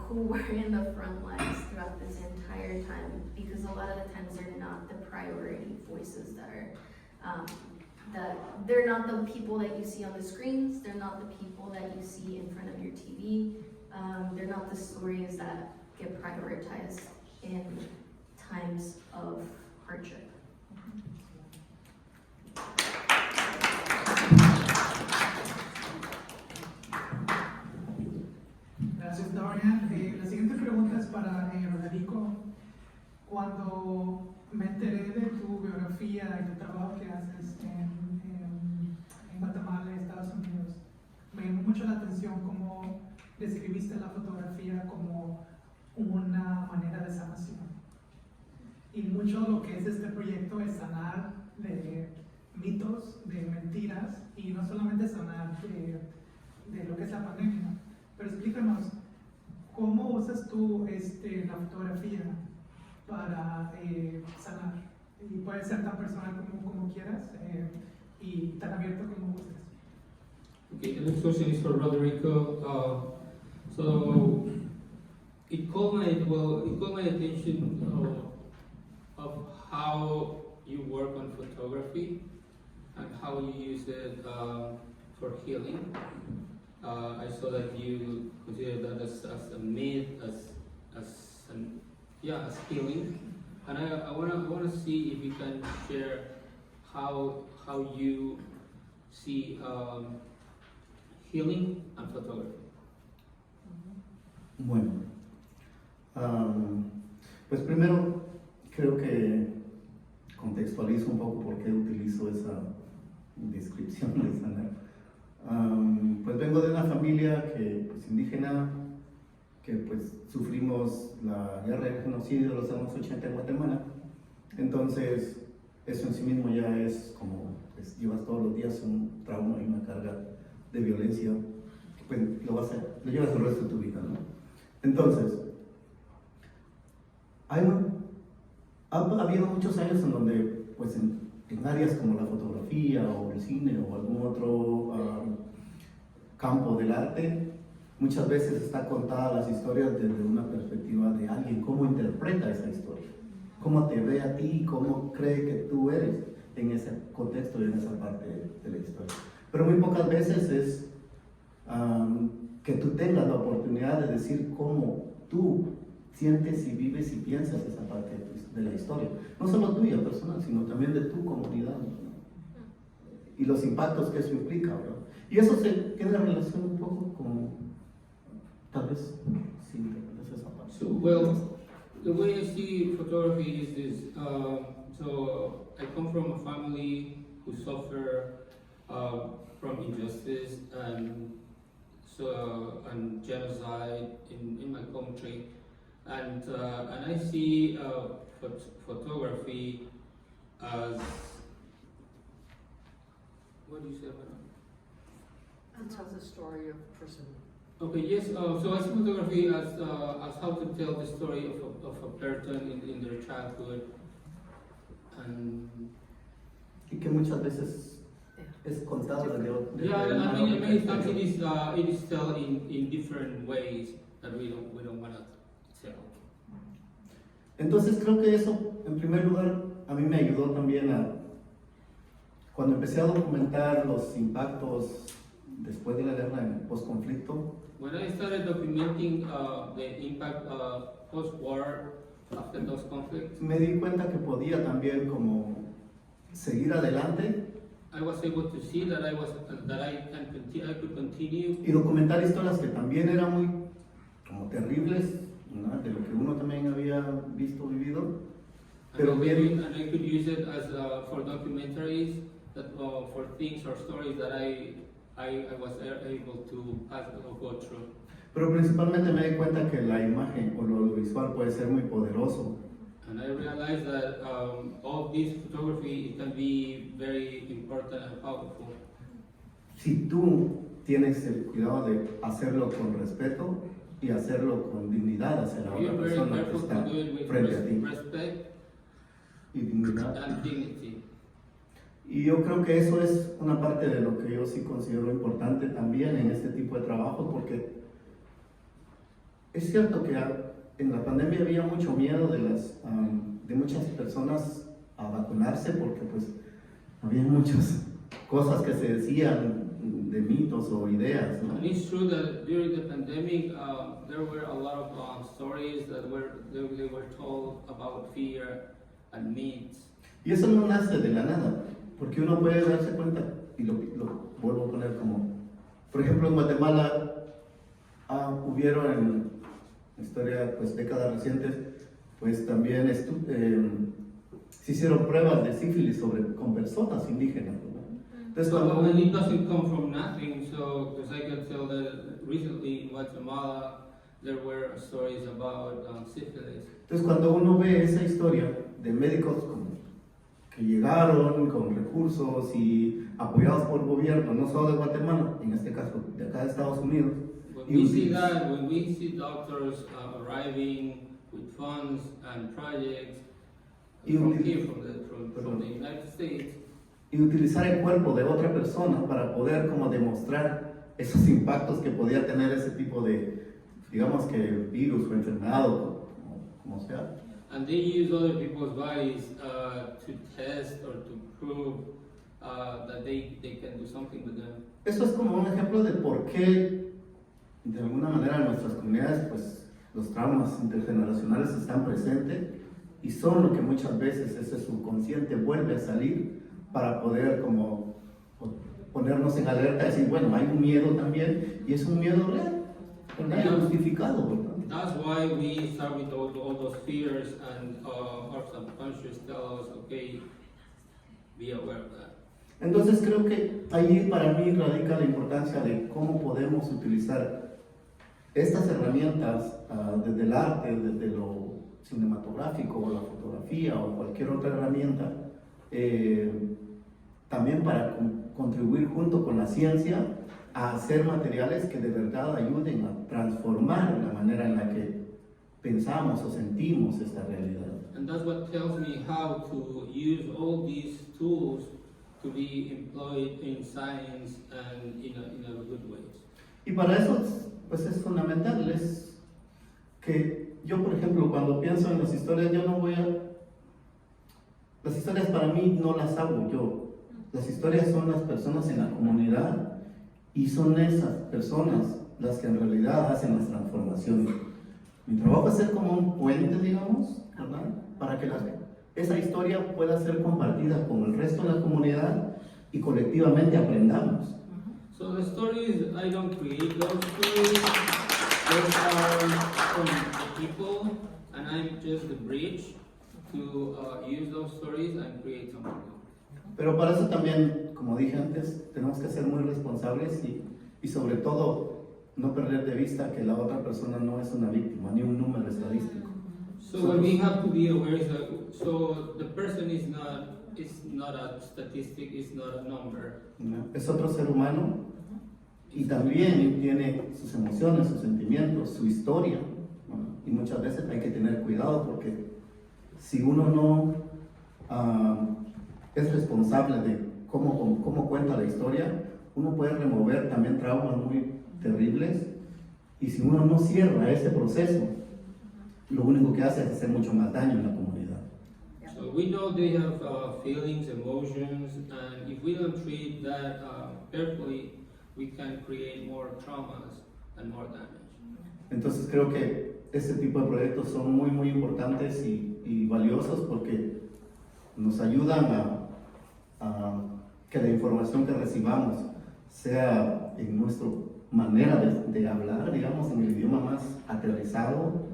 who were in the front lines throughout this entire time, because a lot of the times they're not the priority voices that they're not the people that you see on the screens, they're not the people that you see in front of your TV, they're not the stories that get prioritized in times of hardship. Gracias, Dorian. La siguiente pregunta es para Roderico. Cuando me enteré de tu biografía y tu trabajo que haces en Guatemala y Estados Unidos, me llamó mucho la atención cómo describiste la fotografía como una manera de sanación. Y mucho lo que es este proyecto es sanar de mitos, de mentiras, y no solamente sanar de lo que es la pandemia. Pero explícanos, ¿cómo usas tú la fotografía para sanar? Y puede ser tan personal como quieras y tan abierto como gustes. Okay, the next question is for Roderico. So it caught my attention of how you work on photography and how you use it for healing. I saw that you consider that as a myth, as healing, and I wanna see if you can share how you see healing and photography. Bueno, pues primero creo que contextualizo un poco por qué utilizo esa descripción de sanar. Pues vengo de una familia que, pues, indígena, que pues sufrimos la guerra del genocidio de los años 80 en Guatemala. Entonces eso en sí mismo ya es como, pues llevas todos los días un trauma y una carga de violencia que pues lo llevas el resto de tu vida, ¿no? Entonces ha habido muchos años en donde pues en áreas como la fotografía o el cine o algún otro campo del arte, muchas veces está contada las historias desde una perspectiva de alguien, cómo interpreta esa historia, cómo te ve a ti, cómo cree que tú eres en ese contexto y en esa parte de la historia. Pero muy pocas veces es que tú tengas la oportunidad de decir cómo tú sientes y vives y piensas esa parte de la historia. No solo tuya personal, sino también de tu comunidad, ¿no? Y los impactos que eso implica, ¿verdad? Y eso tiene relación un poco con, tal vez, si interpretas esa parte. So, well, the way I see photography is this. So I come from a family who suffer from injustice and genocide in my country, and I see photography as, what do you say about it? It tells the story of a person. Okay, yes. So I see photography as how to tell the story of a person in their childhood, and Y que muchas veces es contado de yeah, I una mean, otra many times perspectiva. it is told in different ways that we don't want to tell. Entonces creo que eso, en primer lugar, a mí me ayudó también cuando empecé a documentar los impactos después de la guerra, en el post-conflicto. When I started documenting the impact post-war after those conflicts, Me di cuenta que podía también como seguir adelante I was able to see that I could continue y documentar historias que también eran muy como terribles, ¿no? De lo que uno también había visto, vivido, pero bien, and I could use it as for documentaries that for things or stories that I was able to pass or go through. pero principalmente me di cuenta que la imagen o lo audiovisual puede ser muy poderoso. And I realized that all this photography, it can be very important and powerful. Si tú tienes el cuidado de hacerlo con respeto y hacerlo con dignidad hacia la We are otra very persona que careful está to do it with frente a ti respect y dignidad. and dignity. Y yo creo que eso es una parte de lo que yo sí considero importante también en este tipo de trabajo, porque es cierto que en la pandemia había mucho miedo de muchas personas a vacunarse, porque pues había muchas cosas que se decían de mitos o ideas, ¿no? And it's true that during the pandemic, there were a lot of stories that they were told about fear and myths. Y eso no nace de la nada, porque uno puede darse cuenta, y lo vuelvo a poner como, por ejemplo, en Guatemala hubieron en historia, pues décadas recientes, pues también se hicieron pruebas de sífilis con personas indígenas, ¿no? Entonces, So, and it doesn't come from nothing, so, because I can tell that recently in Guatemala, there were stories about syphilis. Entonces, cuando uno ve esa historia de médicos que llegaron con recursos y apoyados por el gobierno, no solo de Guatemala, en este caso de acá de Estados Unidos, When we see that, when we see doctors arriving with funds and projects from here, from the United States, y utilizar el cuerpo de otra persona para poder como demostrar esos impactos que podía tener ese tipo de, digamos que virus o enfermedad o como sea. and they use other people's bodies to test or to prove that they can do something with them. Eso es como un ejemplo de por qué, de alguna manera, en nuestras comunidades, pues los traumas intergeneracionales están presentes y son lo que muchas veces ese subconsciente vuelve a salir para poder como ponernos en alerta y decir, bueno, hay un miedo también y es un miedo real, ¿verdad? Justificado, ¿verdad? That's why we start with all those fears, and our subconscious tell us, okay, be aware of that. Entonces creo que ahí para mí radica la importancia de cómo podemos utilizar estas herramientas desde el arte, desde lo cinematográfico o la fotografía o cualquier otra herramienta, también para contribuir junto con la ciencia a hacer materiales que de verdad ayuden a transformar la manera en la que pensamos o sentimos esta realidad. And that's what tells me how to use all these tools to be employed in science and in a good ways. Y para eso pues es fundamental, es que yo por ejemplo cuando pienso en las historias las historias para mí no las hago yo, las historias son las personas en la comunidad y son esas personas las que en realidad hacen las transformaciones. Mi trabajo es ser como un puente, digamos, ¿verdad? Para que esa historia pueda ser compartida con el resto de la comunidad y colectivamente aprendamos. So the stories, I don't create those stories, those are from the people, and I'm just the bridge to use those stories and create something. Pero para eso también, como dije antes, tenemos que ser muy responsables y sobre todo no perder de vista que la otra persona no es una víctima ni un número estadístico. So what we have to be aware is that so the person is not a statistic, is not a number. ¿No? Es otro ser humano y también tiene sus emociones, sus sentimientos, su historia, ¿no? Y muchas veces hay que tener cuidado porque si uno no es responsable de cómo cuenta la historia, uno puede remover también traumas muy terribles y si uno no cierra ese proceso, lo único que hace es hacer mucho más daño en la comunidad. So we know they have feelings, emotions, and if we don't treat that carefully, we can create more traumas and more damage. Entonces creo que este tipo de proyectos son muy muy importantes y valiosos porque nos ayudan a que la información que recibamos sea en nuestra manera de hablar, digamos, en el idioma más aterrizado,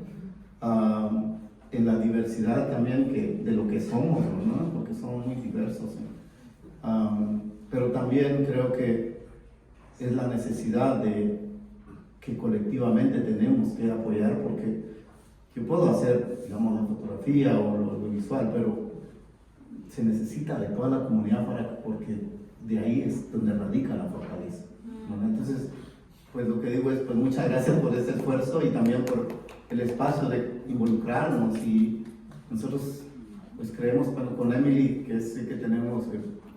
en la diversidad también de lo que somos, ¿no? Porque somos muy diversos. Pero también creo que es la necesidad que colectivamente tenemos que apoyar porque yo puedo hacer, digamos, la fotografía o lo visual, pero se necesita de toda la comunidad porque de ahí es donde radica la fortaleza, ¿no? Entonces, pues lo que digo es, pues muchas gracias por este esfuerzo y también por el espacio de involucrarnos y nosotros pues creemos con Emily, que es que tenemos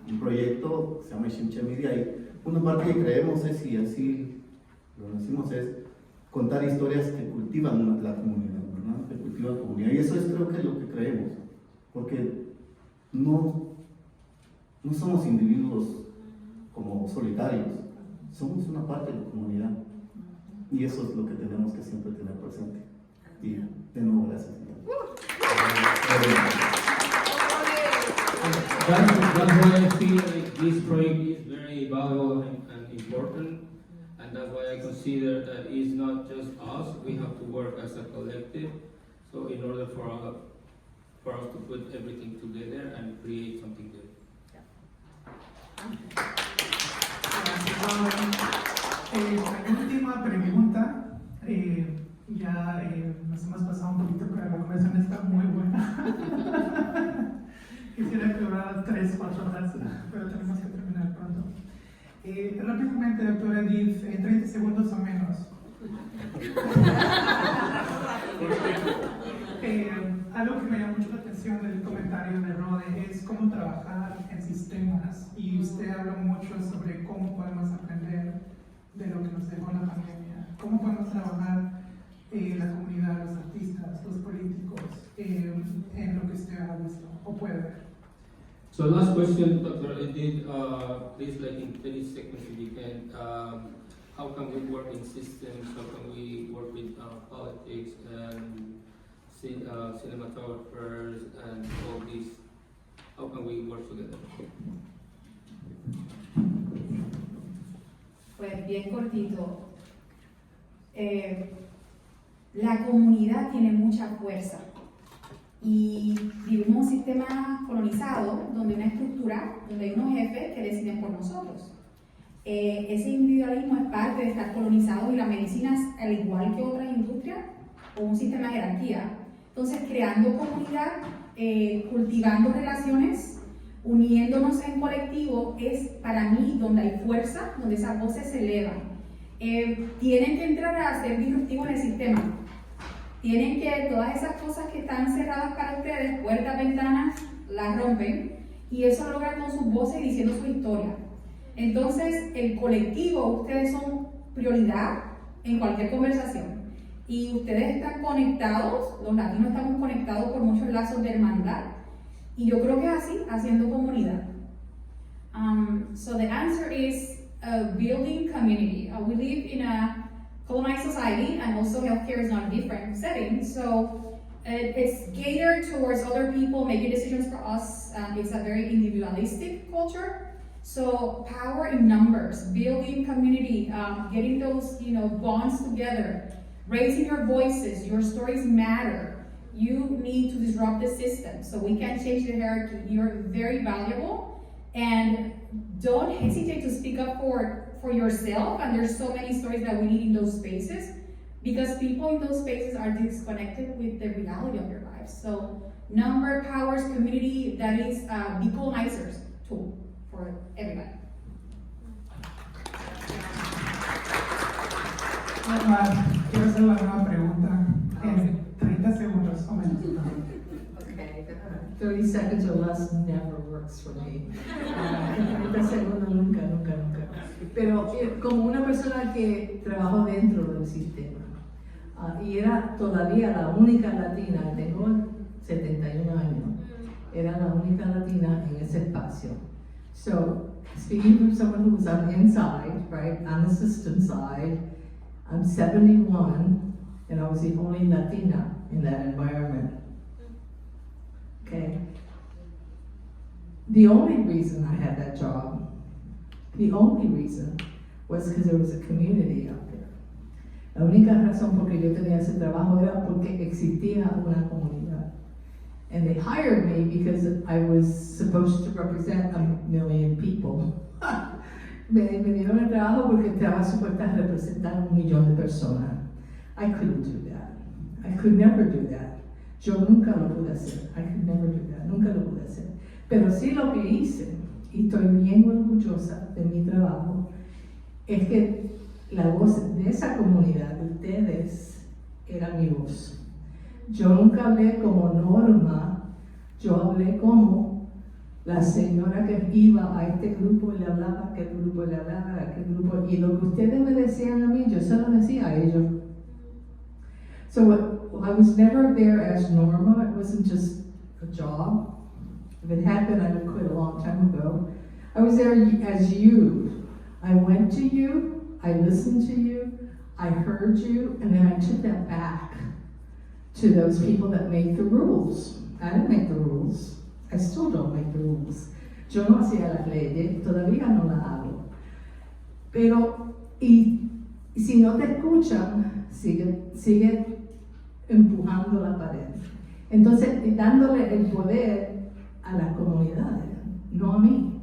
un proyecto que se llama Xinche Media y una parte que creemos es, y así lo decimos, es contar historias que cultivan la comunidad, ¿verdad? Que cultivan la comunidad y eso es creo que lo que creemos, porque no somos individuos como solitarios, somos una parte de la comunidad. Y eso es lo que tenemos que siempre tener presente. Y de nuevo, gracias. That's why I feel like this project is very valuable and important, and that's why I consider that it's not just us, we have to work as a collective, so in order for us to put everything together and create something good. Última pregunta. Ya nos hemos pasado un poquito, pero la conversación está muy buena. Quisiera que durara 3-4 horas, pero tenemos que terminar pronto. Rápidamente, doctora Edith, 30 segundos o menos. Algo que me llama mucho la atención del comentario de Rode es cómo trabajar en sistemas, y usted habla mucho sobre cómo podemos aprender de lo que nos dejó la pandemia, cómo podemos trabajar la comunidad, los artistas, los políticos, en lo que usted ha visto o puede ver. So last question, Dr. Edith, please, like in 30 seconds if you can, how can we work in systems, how can we work with politics and cinematographers and all these, how can we work together? Pues bien cortito. La comunidad tiene mucha fuerza y vivimos un sistema colonizado donde hay una estructura, donde hay unos jefes que deciden por nosotros. Ese individualismo es parte de estar colonizado, y la medicina es, al igual que otras industrias, o un sistema de jerarquía. Entonces, creando comunidad, cultivando relaciones, uniéndonos en colectivo, es para mí donde hay fuerza, donde esas voces se elevan. Tienen que entrar a ser disruptivos en el sistema. Tienen que, todas esas cosas que están cerradas para ustedes, puertas, ventanas, las rompen, y eso lo logran con sus voces diciendo su historia. Entonces, el colectivo, ustedes son prioridad en cualquier conversación. Y ustedes están conectados, los latinos estamos conectados por muchos lazos de hermandad. Y yo creo que es así, haciendo comunidad. So the answer is building community. We live in a colonized society, and also healthcare is not a different setting. So it's catered towards other people making decisions for us. It's a very individualistic culture. So power in numbers, building community, getting those bonds together, raising your voices. Your stories matter. You need to disrupt the system. So we can't change the hierarchy. You're very valuable, and don't hesitate to speak up for yourself. And there's so many stories that we need in those spaces, because people in those spaces are disconnected with the reality of their lives. So number, powers, community, that is decolonizers tool for everybody. Quiero hacer la nueva pregunta en 30 segundos o menos. Okay, 30 seconds or less never works for me. 30 segundos nunca. Pero como una persona que trabajó dentro del sistema, y era todavía la única latina, tengo 71 años, era la única latina en ese espacio. So, speaking from someone who was on the inside, right, on the system side, I'm 71, and I was the only Latina in that environment. Okay? The only reason I had that job, was because there was a community out there. La única razón por que yo tenía ese trabajo era porque existía una comunidad. And they hired me because I was supposed to represent 1 million people. Me dieron el trabajo porque estaba supuesta a representar 1 millón de personas. I couldn't do that. I could never do that. Yo nunca lo pude hacer. I could never do that. Nunca lo pude hacer. Pero sí lo que hice, y estoy bien orgullosa de mi trabajo, es que la voz de esa comunidad, de ustedes, era mi voz. Yo nunca hablé como Norma, yo hablé como la señora que iba a este grupo y le hablaba a aquel grupo y le hablaba a aquel grupo, y lo que ustedes me decían a mí, yo se lo decía a ellos. So I was never there as Norma. It wasn't just a job. If it had been, I would quit a long time ago. I was there as you. I went to you, I listened to you, I heard you, and then I took that back to those people that make the rules. I didn't make the rules. I still don't make the rules. Yo no hacía las leyes, todavía no las hago. Pero, y si no te escuchan, sigue empujando la pared. Entonces, dándole el poder a las comunidades, no a mí.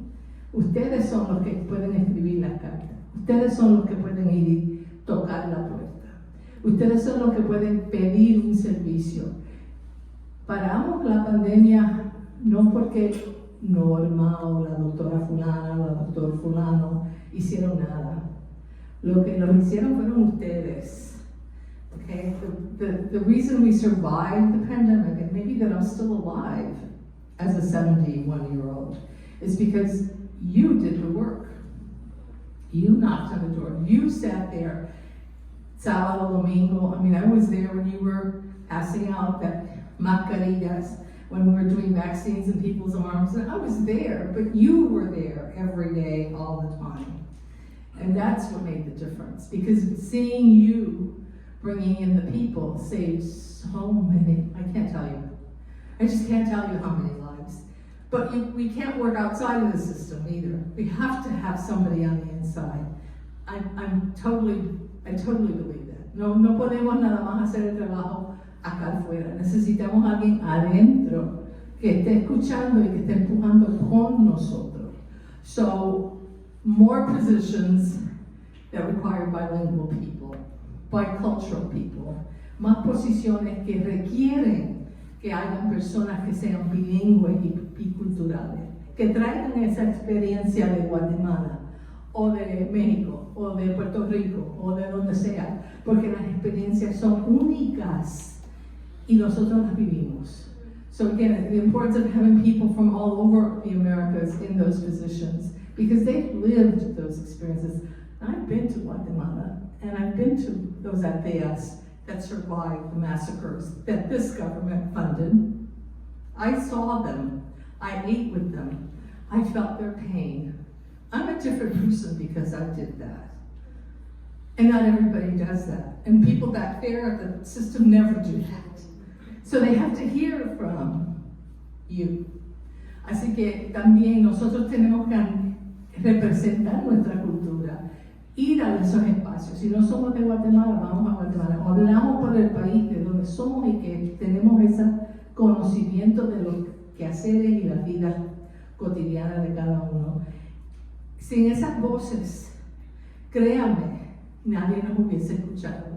Ustedes son los que pueden escribir las cartas. Ustedes son los que pueden ir y tocar la puerta. Ustedes son los que pueden pedir un servicio. Paramos la pandemia no porque Norma o la doctora fulana o el doctor fulano hicieron nada. Lo que lo hicieron fueron ustedes. Okay? The reason we survived the pandemic, and maybe that I'm still alive as a 71-year-old, is because you did the work. You knocked on the door. You sat there, sábado, domingo. I mean, I was there when you were passing out that mascarillas, when we were doing vaccines in people's arms. And I was there, but you were there every day, all the time. And that's what made the difference. Because seeing you bringing in the people saved so many, I can't tell you. I just can't tell you how many lives. But we can't work outside of the system either. We have to have somebody on the inside. I totally believe that. No podemos nada más hacer el trabajo acá afuera. Necesitamos a alguien adentro que esté escuchando y que esté empujando con nosotros. So, more positions that require bilingual people, bicultural people, más posiciones que requieren que hayan personas que sean bilingües y biculturales, que traigan esa experiencia de Guatemala, o de México, o de Puerto Rico, o de donde sea, porque las experiencias son únicas y nosotros las vivimos. So again, the importance of having people from all over the Americas in those positions, because they've lived those experiences. I've been to Guatemala, and I've been to those aldeas that survived the massacres that this government funded. I saw them. I ate with them. I felt their pain. I'm a different person because I did that. And not everybody does that. And people back there at the system never do that. So they have to hear from you. Así que también nosotros tenemos que representar nuestra cultura, ir a esos espacios. Si no somos de Guatemala, vamos a Guatemala. O hablamos por el país de donde somos y que tenemos ese conocimiento de los quehaceres y la vida cotidiana de cada uno. Sin esas voces, créanme, nadie nos hubiese escuchado.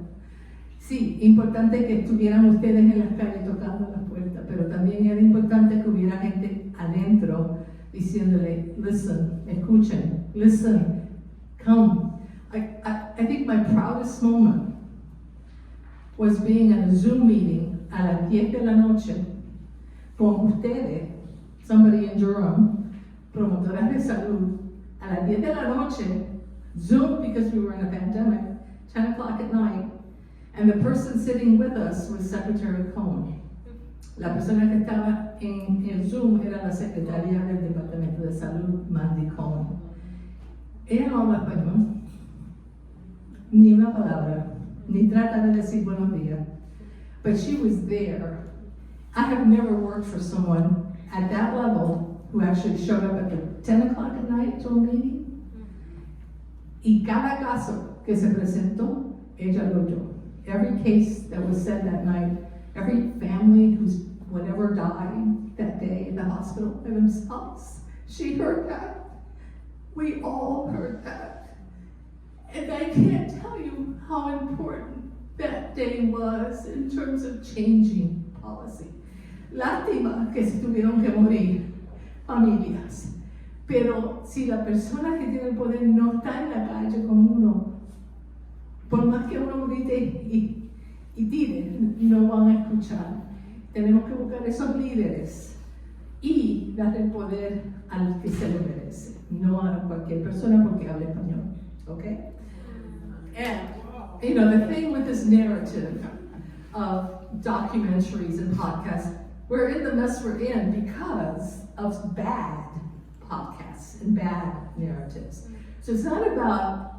Sí, importante que estuvieran ustedes en las calles tocando las puertas, pero también era importante que hubiera gente adentro diciéndole, listen, escuchen, listen, come. I think my proudest moment was being at a Zoom meeting a las 10 de la noche con ustedes, somebody in Durham, promotoras de salud, a las 10 de la noche, Zoom because we were in a pandemic, 10 o'clock at night, and the person sitting with us was Secretary Cohen. La persona que estaba en el Zoom era la secretaria del Departamento de Salud, Mandy Cohen. Ella no habla español, ni una palabra, ni trata de decir buenos días. But she was there. I have never worked for someone at that level who actually showed up at the 10 o'clock at night to a meeting. Y cada caso que se presentó, ella lo oyó. Every case that was said that night, every family whose whatever died that day in the hospital by themselves, she heard that. We all heard that. And I can't tell you how important that day was in terms of changing policy. Lástima que se tuvieron que morir familias. Pero si la persona que tiene el poder no está en la calle con uno, por más que uno grite y tire, no van a escuchar. Tenemos que buscar esos líderes y darle el poder al que se lo merece, no a cualquier persona porque habla español. Okay? And, you know, the thing with this narrative of documentaries and podcasts, we're in the mess we're in because of bad podcasts and bad narratives. So it's not about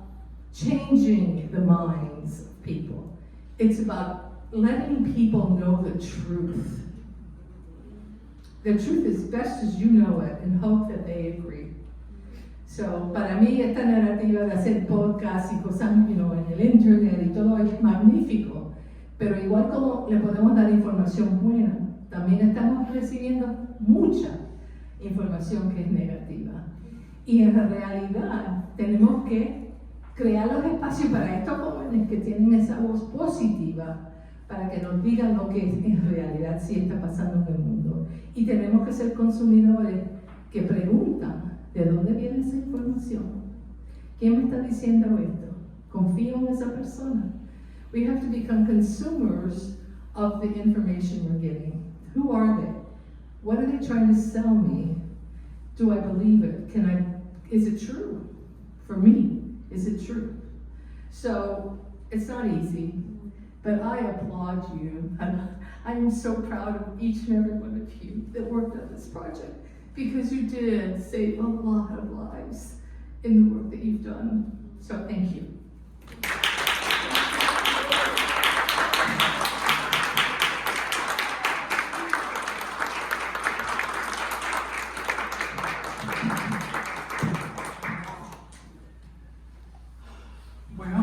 changing the minds of people. It's about letting people know the truth. The truth as best as you know it and hope that they agree. So, para mí esta narrativa de hacer podcast y cosas, en el internet y todo es magnífico, pero igual como le podemos dar información buena, también estamos recibiendo mucha información que es negativa. Y en realidad tenemos que crear los espacios para estos jóvenes que tienen esa voz positiva para que nos digan lo que en realidad sí está pasando en el mundo. Y tenemos que ser consumidores que preguntan, ¿de dónde viene esa información? ¿Quién me está diciendo esto? ¿Confío en esa persona? We have to become consumers of the information we're getting. Who are they? What are they trying to sell me? Do I believe it? Is it true? For me, is it true? So, it's not easy, but I applaud you. And I am so proud of each and every one of you that worked on this project, because you did save a lot of lives in the work that you've done. So thank you. Bueno,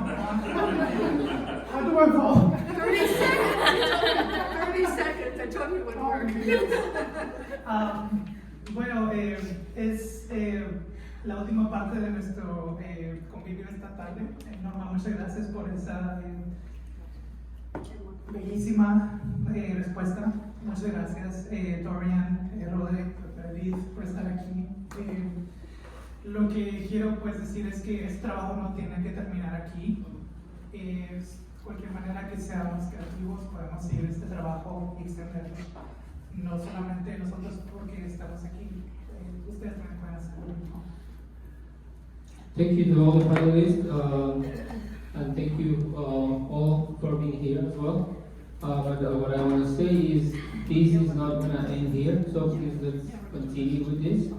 how do I vote? 30 seconds. 30 seconds. I told you it wouldn't work. Bueno, es la última parte de nuestro convivio esta tarde. Norma, muchas gracias por esa bellísima respuesta. Muchas gracias, Dorian, Roderick, David, por estar aquí. Lo que quiero pues decir es que este trabajo no tiene que terminar aquí. Cualquier manera que seamos creativos podemos seguir este trabajo y extenderlo. No solamente nosotros porque estamos aquí, ustedes también pueden hacer lo mismo. Thank you to all the panelists, and thank you all for being here as well. But what I want to say is this is not going to end here, so please let's continue with this.